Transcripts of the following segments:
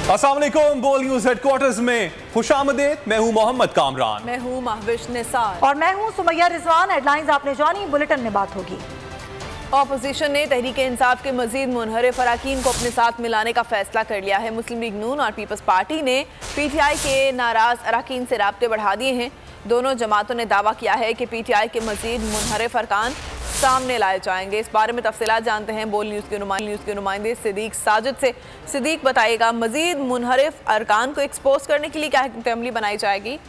अस्सलाम वालेकुम। बोल न्यूज हेडक्वार्टर्स में खुशामदीद। मैं हूं मोहम्मद कामरान। मैं हूं महविश निसार और मैं हूं सुमैया रिजवान। हेडलाइंस आपने जानी, बुलेटिन में बात होगी। ऑपोजिशन ने तहरीक इंसाफ के मजीद मुनहरिफ अरकान को अपने साथ मिलाने का फैसला कर लिया है। मुस्लिम लीग नून और पीपल्स पार्टी ने पीटीआई के नाराज अरकान से राब्ते बढ़ा दिए हैं। दोनों जमातों ने दावा किया है कि पीटीआई के मजीद मुनहरिफ अरकान सामने लाए जाएंगे। इस बारे में तफसीलात जानते हैं बोल न्यूज़ के नुमाइंदे सिद्दीक साजिद से। सिद्दीक, बताइएगा मजीद मुनहरिफ अरकान को एक्सपोज करने के लिए क्या अमली बनाई जाएगी?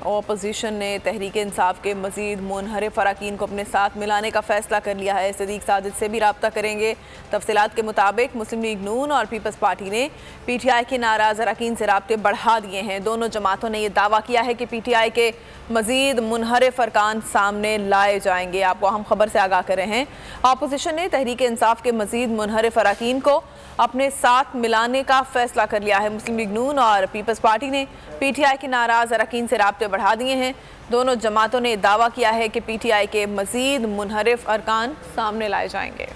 ऑपोजिशन ने तहरीक इंसाफ के मजीद मुनहरिफ अरकान को अपने साथ मिलाने का फैसला कर लिया है। सिद्दीक साजिद से भी रब्ता करेंगे। तफसीलात के मुताबिक मुस्लिम लीग नून और पीपल्स पार्टी ने पीटीआई के नाराज अरकान से राब्ते बढ़ा दिए हैं। दोनों जमातों ने यह दावा किया है कि पीटीआई के मजीद मुनहरिफ अरकान सामने लाए जाएंगे। आपको अहम खबर से आगाह कर रहे हैं। ऑपोजिशन ने तहरीक इंसाफ के मजीद मुनहरिफ अरकान को अपने साथ मिलाने का फैसला कर लिया है। मुस्लिम लीग नून और पीपल्स पार्टी ने पीटीआई के नाराज अरकान से राब्ते बढ़ा दिए हैं। दोनों जमातों ने दावा किया है कि पीटीआई के मजीद मुनहरिफ अरकान सामने लाए जाएंगे।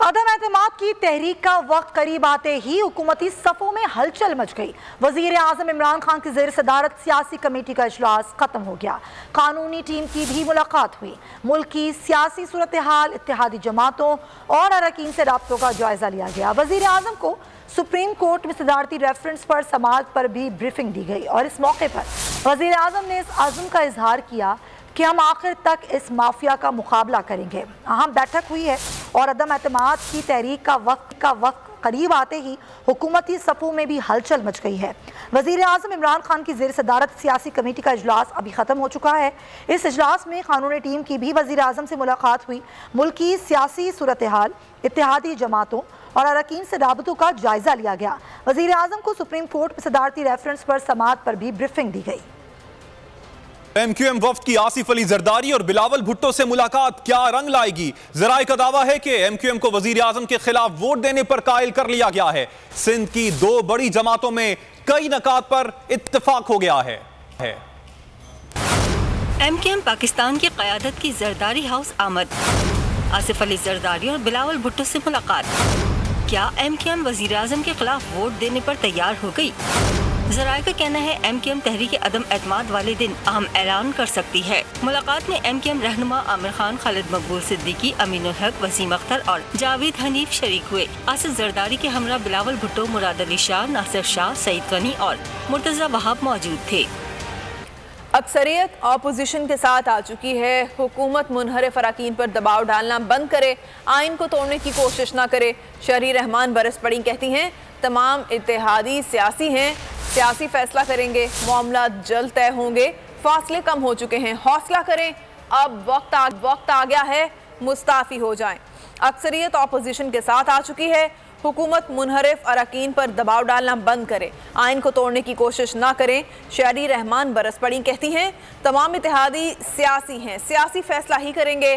अदम एतमाद की तहरीक का वक्त करीब आते ही हुकूमती सफ़ों में हलचल मच गई। वज़ीर आज़म इमरान खान की ज़ेर सदारत सियासी कमेटी का इजलास ख़त्म हो गया। कानूनी टीम की भी मुलाकात हुई। मुल्क की सियासी सूरत हाल, इत्तेहादी जमातों और अरकान से राब्तों का जायज़ा लिया गया। वज़ीर आज़म को सुप्रीम कोर्ट में सदारती रेफरेंस पर समाअत पर भी ब्रीफिंग दी गई और इस मौके पर वज़ीर आज़म ने इस आज़म का इजहार किया कि हम आखिर तक इस माफिया का मुकाबला करेंगे। अहम बैठक हुई है और अदम एतमाद की तहरीक का वक्त करीब आते ही हुकूमती सफ़ों में भी हलचल मच गई है। वज़ीर आज़म इमरान खान की ज़ेर सदारत सियासी कमेटी का इजलास अभी ख़त्म हो चुका है। इस इजलास में कानूनी टीम की भी वज़ीर आज़म से मुलाकात हुई। मुल्क की सियासी सूरत हाल, इत्तेहादी जमातों और अरकान से राबतों का जायज़ा लिया गया। वज़ीर आज़म को सुप्रीम कोर्ट में सदारती रेफरेंस पर समाअत पर भी ब्रीफिंग दी गई। MQM वफ्द की आसिफ अली जरदारी और बिलावल भुट्टो से मुलाकात क्या रंग लाएगी? जराए का दावा है कि MQM को वजीर आजम के खिलाफ वोट देने पर कायल कर लिया गया है। सिंध की दो बड़ी जमातों में कई नकात पर इत्तेफाक हो गया है। MQM पाकिस्तान की क़यादत की जरदारी हाउस आमद। आसिफ अली जरदारी और बिलावल भुट्टो से मुलाकात। क्या MQM वजीर आजम के खिलाफ वोट देने पर तैयार हो गई? ज़राए का कहना है MQM तहरीक अदम एतमाद वाले दिन अहम ऐलान कर सकती है। मुलाकात में MQM रहनुमा आमिर खान, खालिद मकबूल सिद्दीकी, अमीनुल हक, वसीम अख्तर और जावेद हनीफ शरीक हुए। आसिफ जरदारी के हमरा बिलावल भुट्टो, मुराद अली शाह, नासिर शाह, सईद गनी और मुर्तज़ा वहाब मौजूद थे। अक्सरियत ऑपोजिशन के साथ आ चुकी है। हुकूमत मुनहरिफ अरकान पर दबाव डालना बंद करे, आइन को तोड़ने की कोशिश ना करे। शहरी रहमान बरस पड़ी कहती हैं तमाम इत्तेहादी सियासी हैं, सियासी फैसला करेंगे, मामला जल्द तय होंगे, फासले कम हो चुके हैं, हौसला करें, अब वक्त आ गया है, मुस्ताफ़ी हो जाएं। अक्सरियत ऑपोजिशन के साथ आ चुकी है। हुकूमत मुनहरिफ अरकान पर दबाव डालना बंद करे, आइन को तोड़ने की कोशिश ना करें। शहरी रहमान बरस पड़ी कहती हैं तमाम इत्तेहादी सियासी हैं, सियासी फैसला ही करेंगे।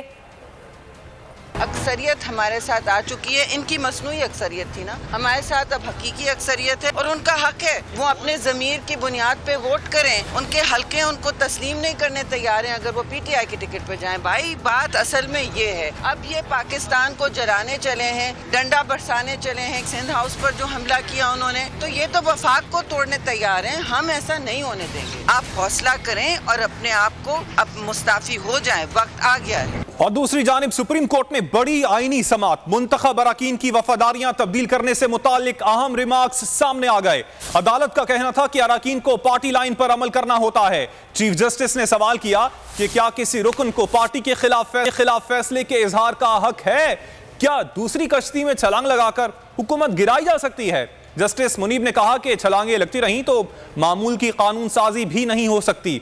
अक्सरियत हमारे साथ आ चुकी है। इनकी मसनूई अक्सरियत थी ना, हमारे साथ अब हकीकी अक्सरियत है और उनका हक है वो अपने ज़मीर की बुनियाद पे वोट करें। उनके हल्के उनको तस्लीम नहीं करने तैयार हैं अगर वो पीटीआई की टिकट पे जाएं। भाई बात असल में ये है, अब ये पाकिस्तान को जलाने चले हैं, डंडा बरसाने चले हैं। सिंध हाउस पर जो हमला किया उन्होंने, तो ये तो वफाक को तोड़ने तैयार हैं। हम ऐसा नहीं होने देंगे। आप हौसला करें और अपने आप को अब मुस्ताफी हो जाएं, वक्त आ गया है। और दूसरी जानिब सुप्रीम कोर्ट में बड़ी आईनी समाअत, मुंतखब अरकान की वफादारियां तब्दील करने से मुतालिक अहम रिमार्क्स सामने आ गए। अदालत का कहना था कि अरकान को पार्टी लाइन पर अमल करना होता है। चीफ जस्टिस ने सवाल किया कि क्या किसी रुकन को पार्टी के खिलाफ फैसले के इजहार का हक है? क्या दूसरी कश्ती में छलांग लगाकर हुकूमत गिराई जा सकती है? जस्टिस मुनीब ने कहा कि छलांगें लगती रहीं तो मामूल की कानून साजी भी नहीं हो सकती।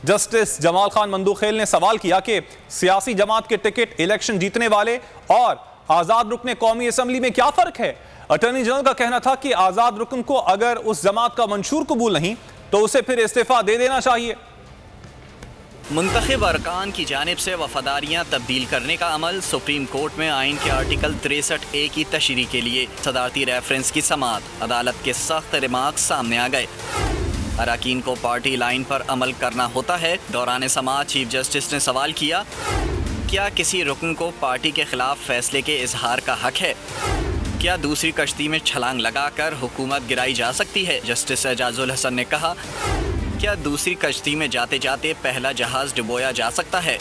जस्टिस जमाल खान मंदूखेल ने सवाल किया कि सियासी जमात के टिकट इलेक्शन जीतने वाले और आज़ाद रुकन कौमी असम्बली में क्या फ़र्क है? अटॉर्नी जनरल का कहना था कि आज़ाद रुकन को अगर उस जमात का मंशूर कबूल नहीं तो उसे फिर इस्तीफ़ा दे देना चाहिए। मुंतखब अरकान की जानिब से वफादारियाँ तब्दील करने का अमल सुप्रीम कोर्ट में आइन के आर्टिकल 63A की तशरीह के लिए सदारती रेफरेंस की समाअत, अदालत के सख्त रिमार्क्स सामने आ गए। अरकान को पार्टी लाइन पर अमल करना होता है। दौरान समाअत चीफ जस्टिस ने सवाल किया, क्या किसी रुकन को पार्टी के खिलाफ फैसले के इजहार का हक है? क्या दूसरी कश्ती में छलांग लगाकर हुकूमत गिराई जा सकती है? जस्टिस एजाजुल हसन ने कहा, क्या दूसरी कश्ती में जाते जाते पहला जहाज डुबोया जा सकता है?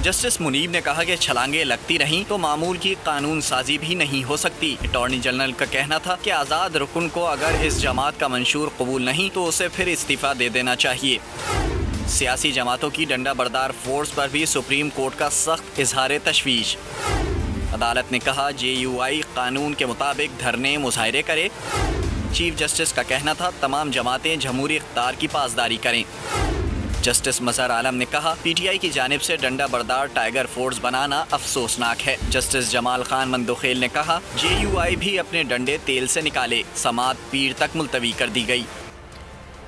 जस्टिस मुनीब ने कहा कि छलांगे लगती रहीं तो मामूल की कानून साजी भी नहीं हो सकती। अटॉर्नी जनरल का कहना था कि आज़ाद रुकन को अगर इस जमात का मंशूर कबूल नहीं तो उसे फिर इस्तीफ़ा दे देना चाहिए। सियासी जमातों की डंडा बरदार फोर्स पर भी सुप्रीम कोर्ट का सख्त इजहार तशवीश। अदालत ने कहा, JUI कानून के मुताबिक धरने मुजाहरे करे। चीफ जस्टिस का कहना था, तमाम जमातें जमहूरी इख्तियार की पासदारी करें। जस्टिस मजहर आलम ने कहा, PTI की जानिब से डंडा बरदार टाइगर फोर्स बनाना अफसोसनाक है। जस्टिस जमाल खान मंदुखेल ने कहा, JUI भी अपने डंडे तेल से निकाले। समाअत पीर तक मुलतवी कर दी गई।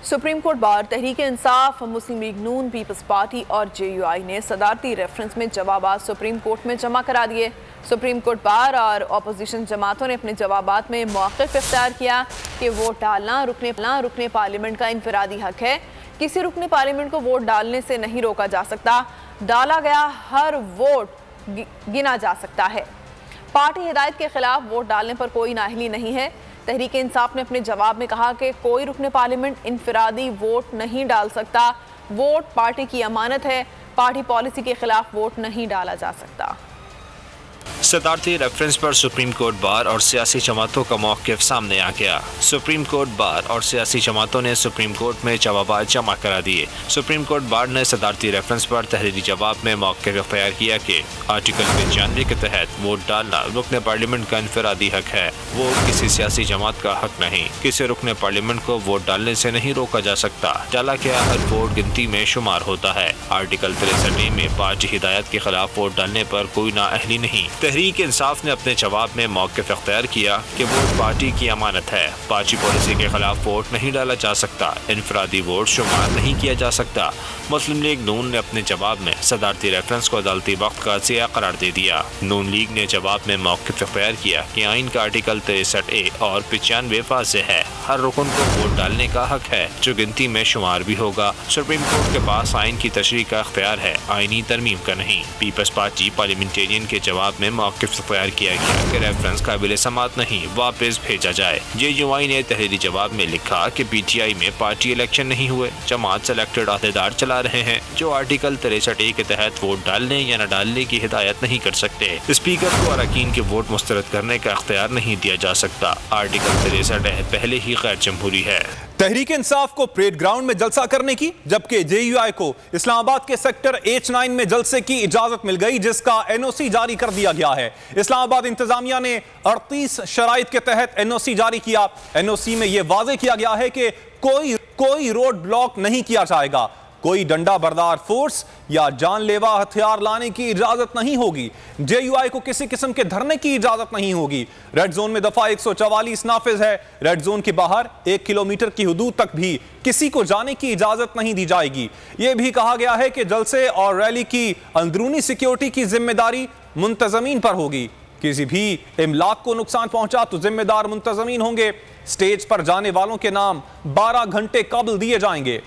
Supreme court bar, Tehreek Insaf, मुस्लिम लीग नून, पीपल्स पार्टी और JUI ने सदारती रेफरेंस में जवाबात सुप्रीम कोर्ट में जमा करा दिए। सुप्रीम कोर्ट बार और अपोजिशन जमातों ने अपने जवाबात में मौक़िफ़ इख्तियार किया कि वोट डालना रुकने पार्लियामेंट का इनफरादी हक है। किसी रुकने पार्लियामेंट को वोट डालने से नहीं रोका जा सकता। डाला गया हर वोट गिना जा सकता है। पार्टी हिदायत के खिलाफ वोट डालने पर कोई नाअहली नहीं है। तहरीक इंसाफ ने अपने जवाब में कहा कि कोई रुकने पार्लियामेंट इनफरादी वोट नहीं डाल सकता। वोट पार्टी की अमानत है। पार्टी पॉलिसी के खिलाफ वोट नहीं डाला जा सकता। सदारती रेफरेंस पर सुप्रीम कोर्ट बार और सियासी जमातों का मौक़िफ़ सामने आ गया। सुप्रीम कोर्ट बार और सियासी जमातों ने सुप्रीम कोर्ट में जवाबात जमा करा दिए। सुप्रीम कोर्ट बार ने सदारती रेफरेंस पर तहरीरी जवाब में मौक़िफ़ इख्तियार किया कि आर्टिकल 95 के तहत वोट डालना रुकने पार्लियामेंट का इनफरादी हक है। वोट किसी सियासी जमात का हक नहीं। किसी रुकने पार्लियामेंट को वोट डालने से नहीं रोका जा सकता। डाला गया हर वोट गिनती में शुमार होता है। आर्टिकल 63 में पार्टी हिदायत के खिलाफ वोट डालने पर कोई नाअहली नहीं। तहरीक इंसाफ ने अपने जवाब में मौक़िफ़ इख्तियार किया कि वोट पार्टी की अमानत है। पार्टी पॉलिसी के खिलाफ वोट नहीं डाला जा सकता। इनफरादी वोट शुमार नहीं किया जा सकता। मुस्लिम लीग नून ने अपने जवाब में सदारती रेफरेंस को अदालती वक्त का ज़िया करार दे दिया। नून लीग ने जवाब में मौक़िफ़ इख्तियार किया कि आइन का आर्टिकल 63A और 95 वाज़ेह है। हर रुकन को वोट डालने का हक है, जो गिनती में शुमार भी होगा। सुप्रीम कोर्ट के पास आइन की तशरीह का इख्तियार है, आइनी तरमीम का नहीं। पीपल्स पार्टी पार्लियामेंटेरियन के जवाब में मौक़िफ़ इख्तियार किया गया कि रेफरेंस काबिल समात नहीं, वापस भेजा जाए। JUI ने तहरीरी जवाब में लिखा कि PTI में पार्टी इलेक्शन नहीं हुए, जमात सेलेक्टेड अहदेदार चला रहे हैं जो आर्टिकल 63A के तहत वोट डालने या न डालने की हिदायत नहीं कर सकते। स्पीकर को अरकान के वोट मुस्तरद करने का इख्तियार नहीं दिया जा सकता। आर्टिकल 63 पहले ही गैर जमहूरी है। तहरीक इंसाफ को परेड ग्राउंड में जलसा करने की, जबकि JUI को इस्लामाबाद के सेक्टर H9 में जलसे की इजाजत मिल गई, जिसका NOC जारी कर दिया गया है। इस्लामाबाद इंतजामिया ने 38 शराइत के तहत NOC जारी किया। NOC में यह वाज़ेह किया गया है कि कोई रोड ब्लॉक नहीं किया जाएगा, कोई डंडा बरदार फोर्स या जानलेवा हथियार लाने की इजाजत नहीं होगी। JUI को किसी किस्म के धरने की इजाजत नहीं होगी। रेड जोन में दफा 144 नाफिज है। रेड जोन के बाहर 1 किलोमीटर की हुदूद तक भी किसी को जाने की इजाजत नहीं दी जाएगी। यह भी कहा गया है कि जलसे और रैली की अंदरूनी सिक्योरिटी की जिम्मेदारी मुंतजमीन पर होगी। किसी भी इमलाक को नुकसान पहुंचा तो जिम्मेदार मुंतजमीन होंगे। स्टेज पर जाने वालों के नाम 12 घंटे कबल दिए जाएंगे।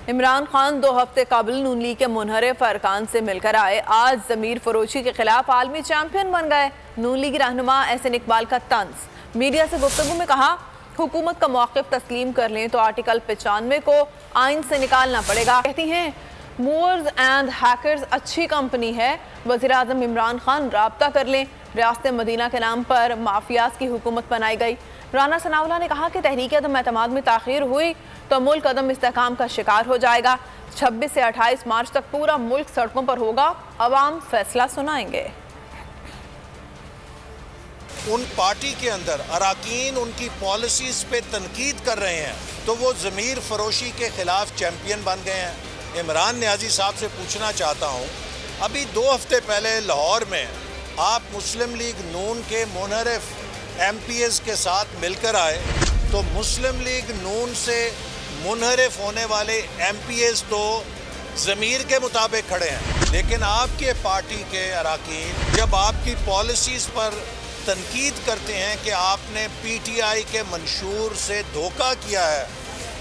इमरान खान 2 हफ्ते कबल नून लीग के मुनहरिफ अरकान से मिलकर आए। आज ज़मीर फरोशी के खिलाफ आलमी चैंपियन बन गए। नून लीग रहनुमा एहसन इकबाल का तंज। मीडिया से गुफ्तगू में कहा, हुकूमत का मौक़िफ़ तस्लीम कर लें तो आर्टिकल 95 को आइन से निकालना पड़ेगा। कहती हैं, मूवर्स एंड हैकर्स अच्छी कंपनी है। वज़ीर-ए-आज़म इमरान खान राब्ता कर लें। रियासत मदीना के नाम पर माफियाज की हुकूमत बनाई गई। राना सनाउल्लाह ने कहा कि तहरीक अदम एतमाद में ताख़ीर हुई तो मुल्क अदम इस्तेहकाम का शिकार हो जाएगा। 26 से 28 मार्च तक पूरा मुल्क सड़कों पर होगा। अवाम फैसला सुनाएंगे। उन पार्टी के अंदर अरकान उनकी पॉलिसीज़ पे तनकीद कर रहे हैं तो वो ज़मीर फरोशी के खिलाफ चैम्पियन बन गए हैं। इमरान नियाज़ी साहब से पूछना चाहता हूँ, अभी 2 हफ्ते पहले लाहौर में आप मुस्लिम लीग नून के मुनहरिफ MPs के साथ मिलकर आए तो मुस्लिम लीग नून से मुनहरिफ होने वाले MPs तो ज़मीर के मुताबिक खड़े हैं, लेकिन आपके पार्टी के अरकान जब आपकी पॉलिसीज़ पर तनकीद करते हैं कि आपने PTI के मंशूर से धोखा किया है,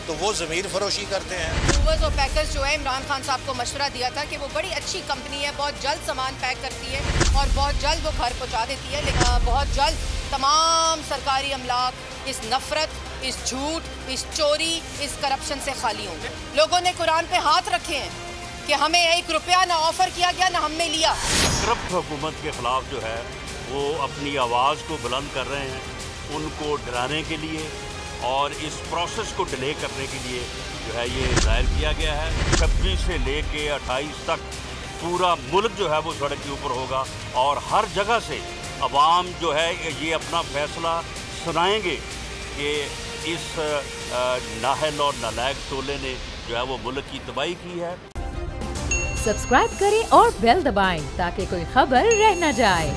तो वो ज़मीर फरोशी करते हैं। मूवर्स और पैकर्स जो है, इमरान खान साहब को मशवरा दिया था कि वो बड़ी अच्छी कंपनी है, बहुत जल्द सामान पैक करती है और बहुत जल्द वो घर पहुंचा देती है, लेकिन बहुत जल्द तमाम सरकारी अमलाक इस नफरत, इस झूठ, इस चोरी, इस करप्शन से खाली होंगे। लोगों ने कुरान पे हाथ रखे हैं कि हमें 1 रुपया ना ऑफर किया गया ना हमने लिया। करप्ट हुकूमत के खिलाफ जो है वो अपनी आवाज़ को बुलंद कर रहे हैं, उनको डराने के लिए और इस प्रोसेस को डिले करने के लिए जो है ये दायर किया गया है। 26 से लेके 28 तक पूरा मुल्क जो है वो सड़क के ऊपर होगा और हर जगह से अवाम जो है ये अपना फैसला सुनाएंगे कि इस नाहल और नालायक टोले ने जो है वो मुल्क की तबाही की है। सब्सक्राइब करें और बेल दबाएं ताकि कोई खबर रह न जाए।